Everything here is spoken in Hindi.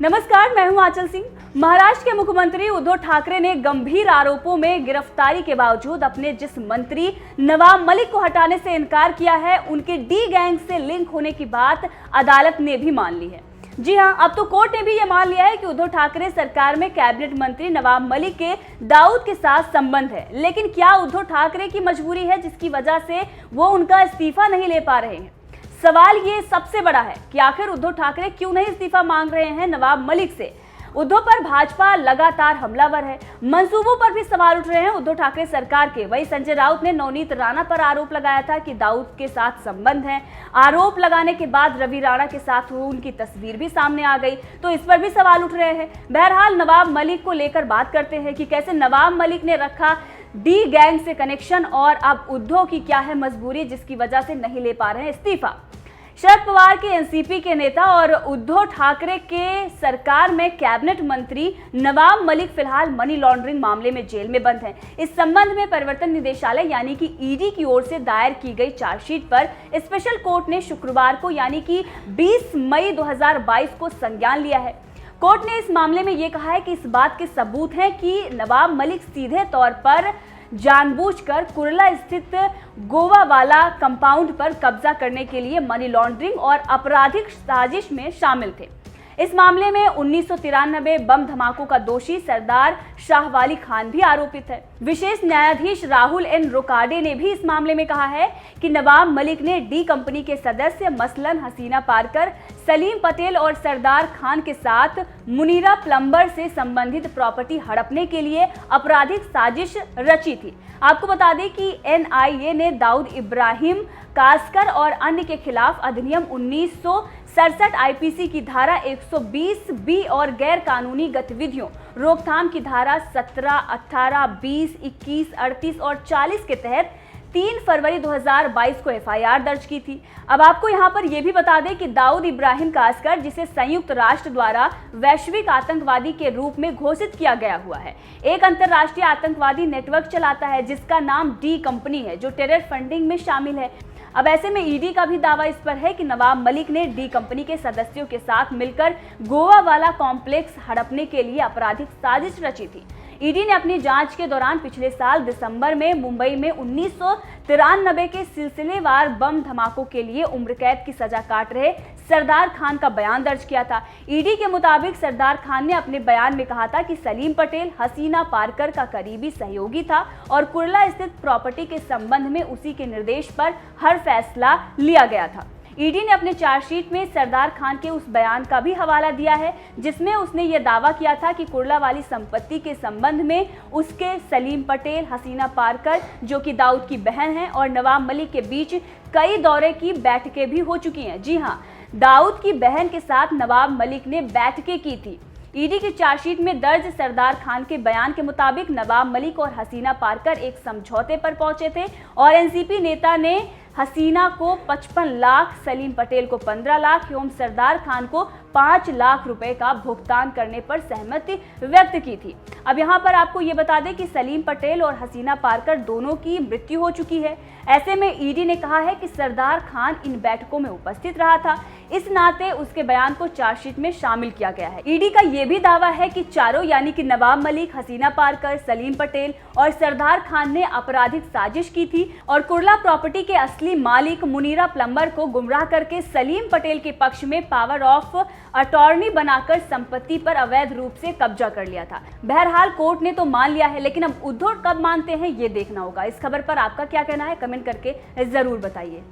नमस्कार, मैं हूं आंचल सिंह। महाराष्ट्र के मुख्यमंत्री उद्धव ठाकरे ने गंभीर आरोपों में गिरफ्तारी के बावजूद अपने जिस मंत्री नवाब मलिक को हटाने से इनकार किया है, उनके डी गैंग से लिंक होने की बात अदालत ने भी मान ली है। जी हां, अब तो कोर्ट ने भी ये मान लिया है कि उद्धव ठाकरे सरकार में कैबिनेट मंत्री नवाब मलिक के दाऊद के साथ संबंध है। लेकिन क्या उद्धव ठाकरे की मजबूरी है जिसकी वजह से वो उनका इस्तीफा नहीं ले पा रहे हैं? सवाल ये सबसे बड़ा है कि आखिर उद्धव ठाकरे क्यों नहीं इस्तीफा मांग रहे हैं नवाब मलिक से। उद्धव पर भाजपा लगातार हमलावर है, मंसूबों पर भी सवाल उठ रहे हैं उद्धव ठाकरे सरकार के। वही संजय राउत ने नवनीत राणा पर आरोप लगाया था कि दाऊद के साथ संबंध है। आरोप लगाने के बाद रवि राणा के साथ उनकी तस्वीर भी सामने आ गई, तो इस पर भी सवाल उठ रहे हैं। बहरहाल नवाब मलिक को लेकर बात करते हैं कि कैसे नवाब मलिक ने रखा डी गैंग से कनेक्शन और अब उद्धव की क्या है मजबूरी जिसकी वजह से नहीं ले पा रहे हैं इस्तीफा। शरद पवार के एनसीपी के नेता और उद्धव ठाकरे के सरकार में कैबिनेट मंत्री नवाब मलिक फिलहाल मनी लॉन्ड्रिंग मामले में जेल में बंद हैं। इस संबंध में प्रवर्तन निदेशालय यानी कि ईडी की ओर से दायर की गई चार्जशीट पर स्पेशल कोर्ट ने शुक्रवार को यानी कि 20 मई 2022 को संज्ञान लिया है। कोर्ट ने इस मामले में ये कहा है कि इस बात के सबूत हैं कि नवाब मलिक सीधे तौर पर जानबूझकर कुर्ला स्थित गोवा वाला कंपाउंड पर कब्जा करने के लिए मनी लॉन्ड्रिंग और आपराधिक साजिश में शामिल थे। इस मामले में 1993 बम धमाकों का दोषी सरदार शाहवाली खान भी आरोपित है। विशेष न्यायाधीश राहुल एन रोकाडे ने भी इस मामले में कहा है कि नवाब मलिक ने डी कंपनी के सदस्य मसलन हसीना पारकर, सलीम पटेल और सरदार खान के साथ मुनीरा प्लम्बर से संबंधित प्रॉपर्टी हड़पने के लिए आपराधिक साजिश रची थी। आपको बता दें कि एनआईए ने दाऊद इब्राहिम कासकर और अन्य के खिलाफ अधिनियम 1967 आईपीसी की धारा 120 बी और गैर कानूनी गतिविधियों रोकथाम की धारा 17, 18, 20, 21, 38 और 40 के तहत 3 फरवरी 2022 को एफआईआर दर्ज की थी। अब आपको यहां पर यह भी बता दें कि दाऊद इब्राहिम कासकर, जिसे संयुक्त राष्ट्र द्वारा वैश्विक आतंकवादी के रूप में घोषित किया गया हुआ है, एक अंतर्राष्ट्रीय आतंकवादी नेटवर्क चलाता है जिसका नाम डी कंपनी है, जो टेरर फंडिंग में शामिल है। अब ऐसे में ईडी का भी दावा इस पर है कि नवाब मलिक ने डी कंपनी के सदस्यों के साथ मिलकर गोवा वाला कॉम्प्लेक्स हड़पने के लिए आपराधिक साजिश रची थी। ईडी ने अपनी जांच के दौरान पिछले साल दिसंबर में मुंबई में 1993 के सिलसिलेवार बम धमाकों के लिए उम्र कैद की सजा काट रहे सरदार खान का बयान दर्ज किया था। ईडी के मुताबिक सरदार खान ने अपने बयान में कहा था कि सलीम पटेल हसीना पारकर का करीबी सहयोगी था और कुर्ला स्थित प्रॉपर्टी के संबंध में उसी के निर्देश पर हर फैसला लिया गया था। ईडी ने अपने चार्जशीट में सरदार खान के उस बयान का भी हवाला दिया है जिसमें उसने ये दावा किया था कि कुर्ला वाली संपत्ति के संबंध में उसके सलीम पटेल, हसीना पारकर जो कि दाऊद की बहन है, और नवाब मलिक के बीच कई दौरे की बैठकें भी हो चुकी हैं। जी हाँ, दाऊद की बहन के साथ नवाब मलिक ने बैठकें की थी। ईडी की चार्जशीट में दर्ज सरदार खान के बयान के मुताबिक नवाब मलिक और हसीना पारकर एक समझौते पर पहुंचे थे और एनसीपी नेता ने हसीना को 55 लाख, सलीम पटेल को 15 लाख एवं सरदार खान को 5 लाख रुपए का भुगतान करने पर सहमति व्यक्त की थी। अब यहाँ पर आपको ये बता दें कि सलीम पटेल और हसीना पारकर दोनों की मृत्यु हो चुकी है। ऐसे में ईडी ने कहा है कि सरदार खान इन बैठकों में उपस्थित रहा था, इस नाते उसके बयान को चार्जशीट में शामिल किया गया है। ईडी का यह भी दावा है कि चारों यानी कि नवाब मलिक, हसीना पारकर, सलीम पटेल और सरदार खान ने आपराधिक साजिश की थी और कुर्ला प्रॉपर्टी के असली मालिक मुनीरा प्लम्बर को गुमराह करके सलीम पटेल के पक्ष में पावर ऑफ अटॉर्नी बनाकर संपत्ति पर अवैध रूप से कब्जा कर लिया था। बहरहाल कोर्ट ने तो मान लिया है, लेकिन अब उद्धव कब मानते हैं ये देखना होगा। इस खबर पर आपका क्या कहना है, कमेंट करके जरूर बताइए।